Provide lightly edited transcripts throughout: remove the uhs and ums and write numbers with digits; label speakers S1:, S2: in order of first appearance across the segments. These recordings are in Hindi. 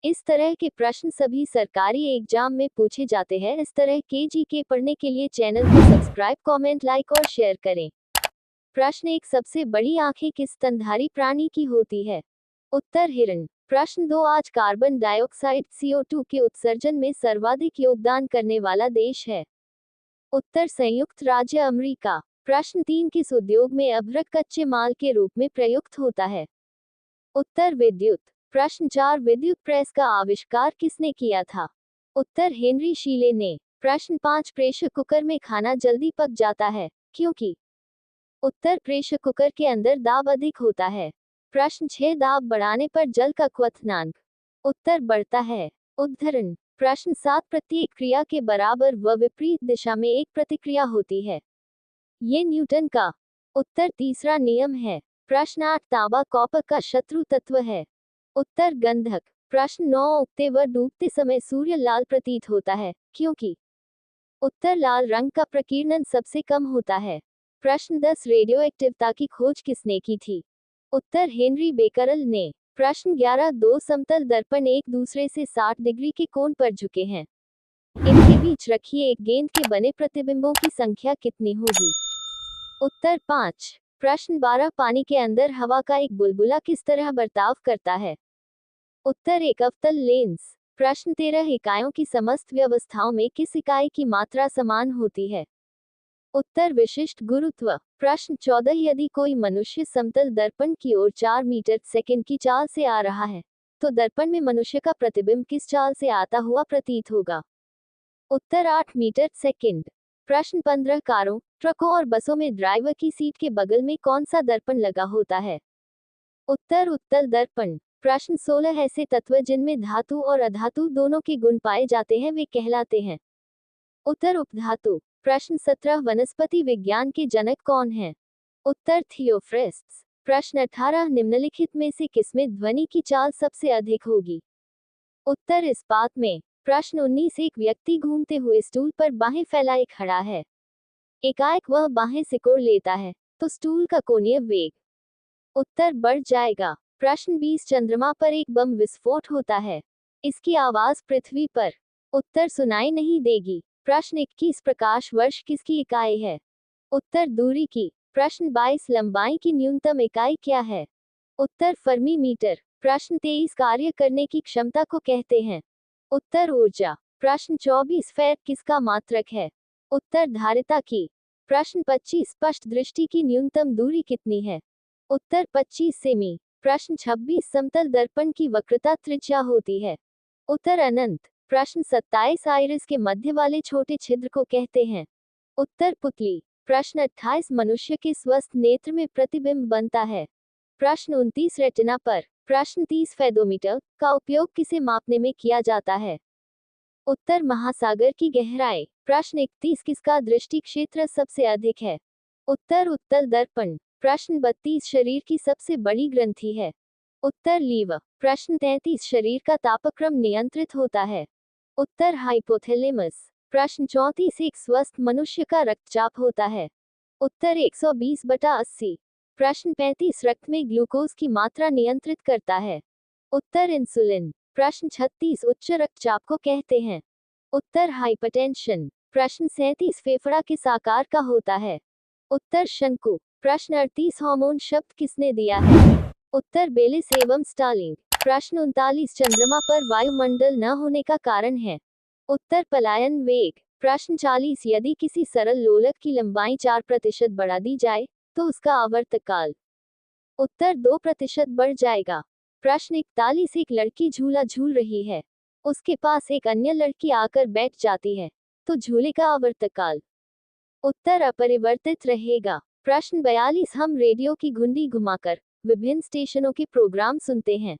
S1: इस तरह के प्रश्न सभी सरकारी एग्जाम में पूछे जाते हैं। इस तरह के जीके पढ़ने के लिए चैनल को सब्सक्राइब, कमेंट, लाइक और शेयर करें। प्रश्न एक, सबसे बड़ी आंखें किस स्तनधारी प्राणी की होती है? उत्तर हिरण। प्रश्न दो, आज कार्बन डाइऑक्साइड CO2 के उत्सर्जन में सर्वाधिक योगदान करने वाला देश है? उत्तर संयुक्त राज्य अमेरिका। प्रश्न तीन, किस उद्योग में अभ्रक कच्चे माल के रूप में प्रयुक्त होता है? उत्तर विद्युत। प्रश्न चार, विद्युत प्रेस का आविष्कार किसने किया था? उत्तर हेनरी शीले ने। प्रश्न पाँच, प्रेशर कुकर में खाना जल्दी पक जाता है क्योंकि? उत्तर प्रेशर कुकर के अंदर दाब अधिक होता है। प्रश्न छह, दाब बढ़ाने पर जल का क्वथनांक? उत्तर बढ़ता है। उद्धरण। प्रश्न सात, प्रत्येक क्रिया के बराबर व विपरीत दिशा में एक प्रतिक्रिया होती है। ये न्यूटन का उत्तर तीसरा नियम है। प्रश्न आठ, तांबा कॉपर का शत्रु तत्व है? उत्तर गंधक। प्रश्न नौ, उगते व डूबते समय सूर्य लाल प्रतीत होता है क्योंकि? उत्तर लाल रंग का प्रकीर्णन सबसे कम होता है। प्रश्न 10, रेडियोएक्टिवता की खोज किसने की थी? उत्तर हेनरी बेकरल ने। प्रश्न 11, दो समतल दर्पण एक दूसरे से 60 डिग्री के कोण पर झुके हैं। इनके बीच रखिए एक गेंद के बने प्रतिबिंबों की संख्या कितनी होगी? उत्तर 5। प्रश्न 12, पानी के अंदर हवा का एक बुलबुला किस तरह बर्ताव करता है? उत्तर एक अवतल लेंस। प्रश्न 13, इकाइयों की समस्त व्यवस्थाओं में किस इकाई की मात्रा समान होती है? उत्तर विशिष्ट गुरुत्व। प्रश्न 14, यदि कोई मनुष्य समतल दर्पण की ओर 4 मीटर सेकंड की चाल से आ रहा है, तो दर्पण में मनुष्य का प्रतिबिंब किस चाल से आता हुआ प्रतीत होगा? उत्तर 8 मीटर सेकंड। प्रश्न 15, कारों, ट्रकों और बसों में ड्राइवर की सीट के बगल में कौन सा दर्पण लगा होता है? उत्तर उत्तल दर्पण। प्रश्न 16, ऐसे तत्व जिनमें धातु और अधातु दोनों के गुण पाए जाते हैं वे कहलाते हैं? उत्तर उपधातु। प्रश्न 17, वनस्पति विज्ञान के जनक कौन हैं? उत्तर थियोफ्रेस्ट्स। प्रश्न 18, निम्नलिखित में से किसमें ध्वनि की चाल सबसे अधिक होगी? उत्तर इस्पात में। प्रश्न 19, एक व्यक्ति घूमते हुए स्टूल पर बाहें फैलाए खड़ा है। एकाएक वह बाहें सिकोड़ लेता है तो स्टूल का कोणीय वेग? उत्तर बढ़ जाएगा। प्रश्न 20, चंद्रमा पर एक बम विस्फोट होता है। इसकी आवाज पृथ्वी पर उत्तर सुनाई नहीं देगी। प्रश्न 21, प्रकाश वर्ष किसकी इकाई है? उत्तर दूरी की। प्रश्न 22, लंबाई की न्यूनतम इकाई क्या है? उत्तर फर्मी मीटर। प्रश्न 23, कार्य करने की क्षमता को कहते हैं? उत्तर ऊर्जा। प्रश्न 24, फैट किसका मात्रक है? उत्तर धारिता की। प्रश्न 25, स्पष्ट दृष्टि की न्यूनतम दूरी कितनी है? उत्तर 25 सेमी। प्रश्न 26, समतल दर्पण की वक्रता त्रिज्या होती है? उत्तर अनंत। प्रश्न 27, आइरिस के मध्य वाले छोटे छिद्र को कहते हैं? उत्तर पुतली। प्रश्न 28, मनुष्य के स्वस्थ नेत्र में प्रतिबिंब बनता है? प्रश्न 29, रेटिना पर। प्रश्न 30, फेदोमीटर का उपयोग किसे मापने में किया जाता है? उत्तर महासागर की गहराई। प्रश्न 31, किसका दृष्टि क्षेत्र सबसे अधिक है? उत्तर उत्तल दर्पण। प्रश्न 32, शरीर की सबसे बड़ी ग्रंथि है? उत्तर लीवर। प्रश्न 33, शरीर का तापक्रम नियंत्रित होता है? उत्तर हाइपोथैलेमस। प्रश्न 34, एक स्वस्थ मनुष्य का रक्तचाप होता है? उत्तर 120/80। प्रश्न 35, रक्त में ग्लूकोज की मात्रा नियंत्रित करता है? उत्तर इंसुलिन। प्रश्न 36, उच्च रक्तचाप को कहते हैं? उत्तर हाइपरटेंशन। प्रश्न 37, फेफड़ा किस आकार का होता है? उत्तर शंकु। प्रश्न 38, हार्मोन शब्द किसने दिया है? उत्तर बेलिस एवं स्टालिंग। प्रश्न 39, चंद्रमा पर वायुमंडल न होने का कारण है? उत्तर पलायन वेग। प्रश्न 40, यदि किसी सरल लोलक की लंबाई 4% बढ़ा दी जाए तो उसका आवर्तकाल? उत्तर 2% बढ़ जाएगा। प्रश्न 41, एक लड़की झूला झूल रही है, उसके पास एक अन्य लड़की आकर बैठ जाती है, तो झूले का आवर्तकाल? उत्तर अपरिवर्तित रहेगा। प्रश्न 42, हम रेडियो की घुंडी घुमाकर विभिन्न स्टेशनों के प्रोग्राम सुनते हैं,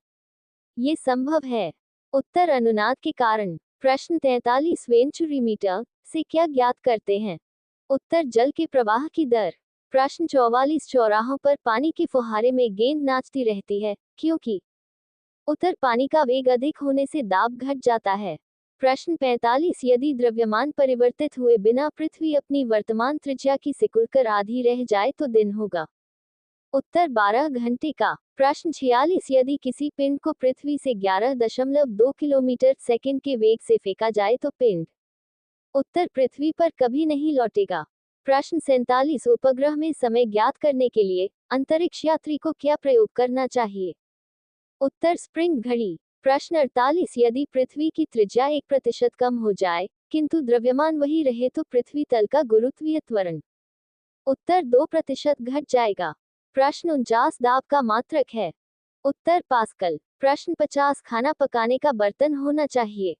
S1: ये संभव है? उत्तर अनुनाद के कारण। प्रश्न 43, वेंचुरीमीटर से क्या ज्ञात करते हैं? उत्तर जल के प्रवाह की दर। प्रश्न 44, चौराहों पर पानी के फुहारे में गेंद नाचती रहती है क्योंकि? उत्तर पानी का वेग अधिक होने से दाब घट जाता है। प्रश्न 45, यदि द्रव्यमान परिवर्तित हुए बिना पृथ्वी अपनी वर्तमान त्रिज्या की सिकुड़कर आधी रह जाए तो दिन होगा? उत्तर 12 घंटे का। प्रश्न 46 यदि किसी पिंड को पृथ्वी से 11.2 किलोमीटर सेकंड के वेग से फेंका जाए तो पिंड उत्तर पृथ्वी पर कभी नहीं लौटेगा। प्रश्न 47 उपग्रह में समय ज्ञात करने के लिए अंतरिक्ष यात्री को क्या प्रयोग करना चाहिए? उत्तर स्प्रिंग घड़ी। प्रश्न 48 यदि पृथ्वी की त्रिज्या 1% कम हो जाए किंतु द्रव्यमान वही रहे तो पृथ्वी तल का गुरुत्वीय त्वरण उत्तर 2% घट जाएगा। प्रश्न 49 दाब का मात्रक है? उत्तर पास्कल। प्रश्न 50 खाना पकाने का बर्तन होना चाहिए?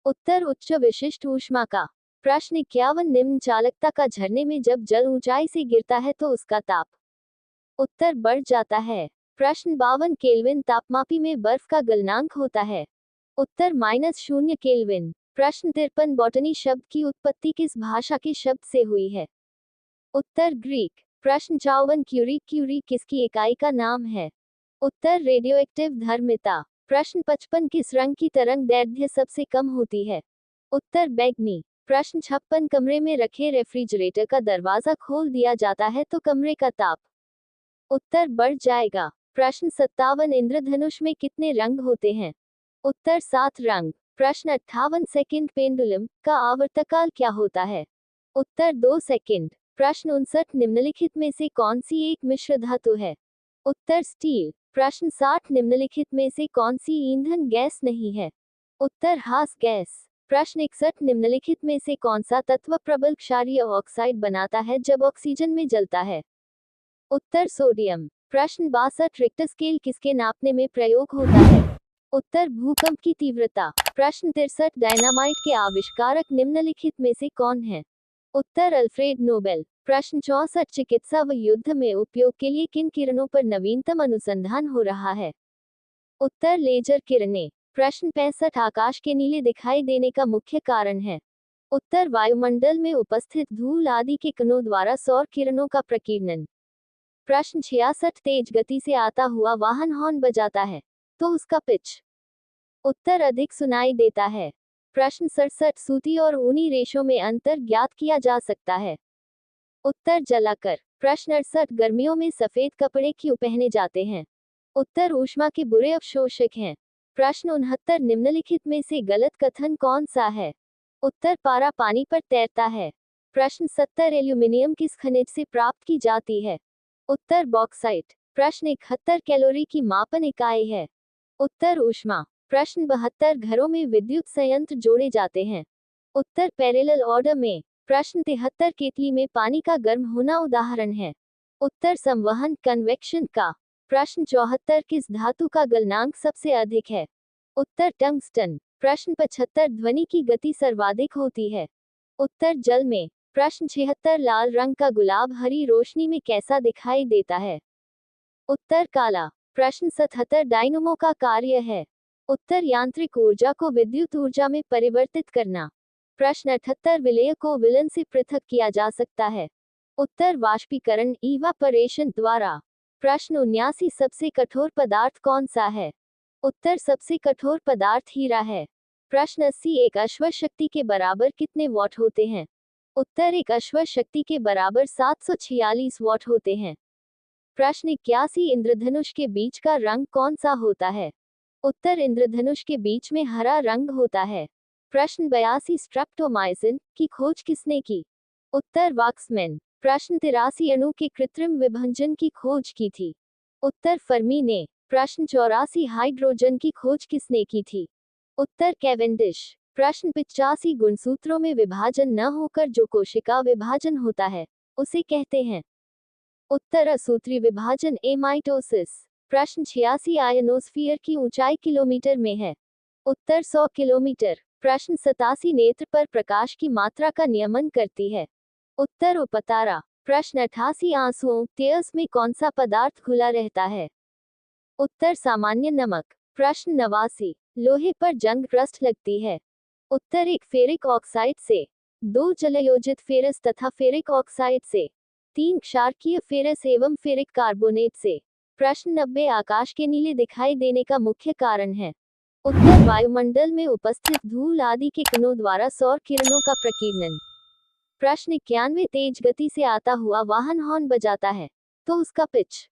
S1: उत्तर उच्च विशिष्ट ऊष्मा का। प्रश्न 51 निम्न चालकता का झरने में जब जल ऊंचाई से गिरता है तो उसका ताप उत्तर बढ़ जाता है। प्रश्न 52 केल्विन तापमापी में बर्फ का गलनांक होता है? उत्तर -0 केल्विन। प्रश्न 53 बॉटनी शब्द की उत्पत्ति किस भाषा के शब्द से हुई है? उत्तर ग्रीक। प्रश्न 54 क्यूरी किसकी इकाई का नाम है? उत्तर रेडियोएक्टिव धर्मिता। प्रश्न 55 किस रंग की तरंग दैर्ध्य सबसे कम होती है? उत्तर बैंगनी। प्रश्न 56 कमरे में रखे रेफ्रिजरेटर का दरवाजा खोल दिया जाता है तो कमरे का ताप उत्तर बढ़ जाएगा। प्रश्न 57 इंद्रधनुष में कितने रंग होते हैं? उत्तर 7 रंग। प्रश्न 58 सेकंड पेंडुलम का आवर्तकाल क्या होता है? उत्तर 2 सेकंड। प्रश्न 59 निम्नलिखित में से कौन सी एक मिश्र धातु है? उत्तर स्टील। प्रश्न 60 निम्नलिखित में से कौन सी ईंधन गैस नहीं है? उत्तर हास गैस। प्रश्न 61 निम्नलिखित में से कौन सा तत्व प्रबल क्षारीय ऑक्साइड बनाता है जब ऑक्सीजन में जलता है? उत्तर सोडियम। प्रश्न 62 रिक्टर स्केल किसके नापने में प्रयोग होता है? उत्तर भूकंप की तीव्रता। प्रश्न 63 डायनामाइट के आविष्कारक निम्नलिखित में से कौन है? उत्तर अल्फ्रेड नोबेल। प्रश्न 64 चिकित्सा व युद्ध में उपयोग के लिए किन किरणों पर नवीनतम अनुसंधान हो रहा है? उत्तर लेजर किरणें। प्रश्न 65 आकाश के नीले दिखाई देने का मुख्य कारण है? उत्तर वायुमंडल में उपस्थित धूल आदि के कणों द्वारा सौर किरणों का प्रकीर्णन। प्रश्न 66 तेज गति से आता हुआ वाहन हॉर्न बजाता है तो उसका पिच उत्तर अधिक सुनाई देता है। प्रश्न 67 सूती और ऊनी रेशों में अंतर ज्ञात किया जा सकता है? उत्तर जलाकर। प्रश्न 68 गर्मियों में सफेद कपड़े क्यों पहने जाते हैं? उत्तर ऊष्मा के बुरे अवशोषक हैं। प्रश्न 69 निम्नलिखित में से गलत कथन कौन सा है? उत्तर पारा पानी पर तैरता है। प्रश्न 70 एल्यूमिनियम किस खनिज से प्राप्त की जाती है? उत्तर बॉक्साइट। प्रश्न 71 कैलोरी की मापन इकाई है? उत्तर ऊष्मा। प्रश्न 72 घरों में विद्युत संयंत्र जोड़े जाते हैं? उत्तर पैरेलल ऑर्डर में। प्रश्न 73 केतली में पानी का गर्म होना उदाहरण है? उत्तर संवहन कन्वेक्शन का। प्रश्न 74 किस धातु का गलनांक सबसे अधिक है? उत्तर टंगस्टन। प्रश्न 75 ध्वनि की गति सर्वाधिक होती है? उत्तर जल में। प्रश्न 76 लाल रंग का गुलाब हरी रोशनी में कैसा दिखाई देता है? उत्तर काला। प्रश्न 77 डायनमो का कार्य है? उत्तर यांत्रिक ऊर्जा को विद्युत ऊर्जा में परिवर्तित करना। प्रश्न 78 विलेय को विलन से पृथक किया जा सकता है? उत्तर वाष्पीकरण इवापोरेशन द्वारा। प्रश्न 79 सबसे कठोर पदार्थ कौन सा है? उत्तर सबसे कठोर पदार्थ हीरा है। प्रश्न 80 एक अश्व शक्ति के बराबर कितने वॉट होते हैं? उत्तर एक अश्व शक्ति के बराबर 746 वॉट होते हैं। प्रश्न 81 इंद्रधनुष के बीच का रंग कौन सा होता है? उत्तर इंद्रधनुष के बीच में हरा रंग होता है। प्रश्न 82 स्ट्रेप्टोमाइसिन की खोज किसने की? उत्तर वाक्समैन। प्रश्न 83 अणु के कृत्रिम विभंजन की खोज की थी? उत्तर फर्मी ने। प्रश्न 84 हाइड्रोजन की खोज किसने की थी? उत्तर कैवेंडिश। प्रश्न 85 गुणसूत्रों में विभाजन न होकर जो कोशिका विभाजन होता है उसे कहते हैं? उत्तर असूत्री विभाजन एमाइटोसिस। प्रश्न 86 आयनोस्फीयर की ऊंचाई किलोमीटर में है? उत्तर 100 किलोमीटर। प्रश्न 87 नेत्र पर प्रकाश की मात्रा का नियमन करती है? उत्तर उपतारा। प्रश्न 88 आंसुओं टीयर्स में कौन सा पदार्थ घुला रहता है? उत्तर सामान्य नमक। प्रश्न 89 लोहे पर जंग रस्ट लगती है? उत्तर एक फेरिक ऑक्साइड से, 2 जलयोजित फेरस तथा फेरिक ऑक्साइड से, 3 क्षारकीय फेरस एवं फेरिक कार्बोनेट से। प्रश्न 90 आकाश के नीले दिखाई देने का मुख्य कारण है? उत्तर वायुमंडल में उपस्थित धूल आदि के कणों द्वारा सौर किरणों का प्रकीर्णन। प्रश्न 91 तेज गति से आता हुआ वाहन हॉर्न बजाता है तो उसका पिच?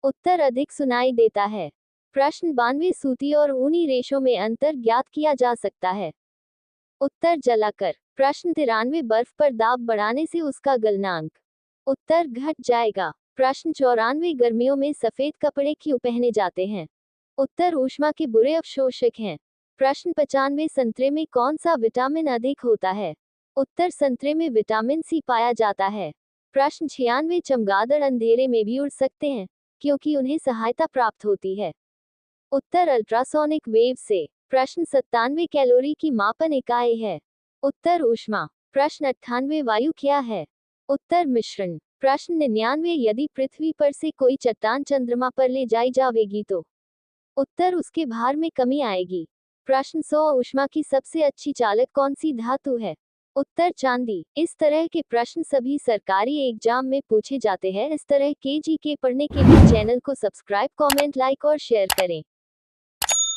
S1: उत्तर अधिक सुनाई देता है। प्रश्न 92 सूती और ऊनी रेशों में अंतर ज्ञात किया जा सकता है। उत्तर जलाकर। प्रश्न 93 बर्फ पर दाब बढ़ाने से उसका गलनांक। उत्तर घट जाएगा। प्रश्न 94 गर्मियों में सफेद कपड़े क्यों पहने जाते हैं। उत्तर ऊष्मा के बुरे अवशोषक हैं। प्रश्न 95 संतरे में कौन सा विटामिन अधिक होता है। उत्तर संतरे में विटामिन सी पाया जाता है। प्रश्न 96 चमगादड़ अंधेरे में भी उड़ सकते हैं क्योंकि उन्हें सहायता प्राप्त होती है। उत्तर अल्ट्रासोनिक वेव से। प्रश्न 97 कैलोरी की मापन इकाई है। उत्तर ऊष्मा। प्रश्न 98 वायु क्या है। उत्तर मिश्रण। प्रश्न 99 यदि पृथ्वी पर से कोई चट्टान चंद्रमा पर ले जाई जाएगी तो। उत्तर उसके भार में कमी आएगी। प्रश्न 100 ऊष्मा की सबसे अच्छी चालक कौन सी धातु है। उत्तर चांदी। इस तरह के प्रश्न सभी सरकारी एग्जाम में पूछे जाते हैं। इस तरह के जीके पढ़ने के लिए चैनल को सब्सक्राइब, कमेंट, लाइक और शेयर करें।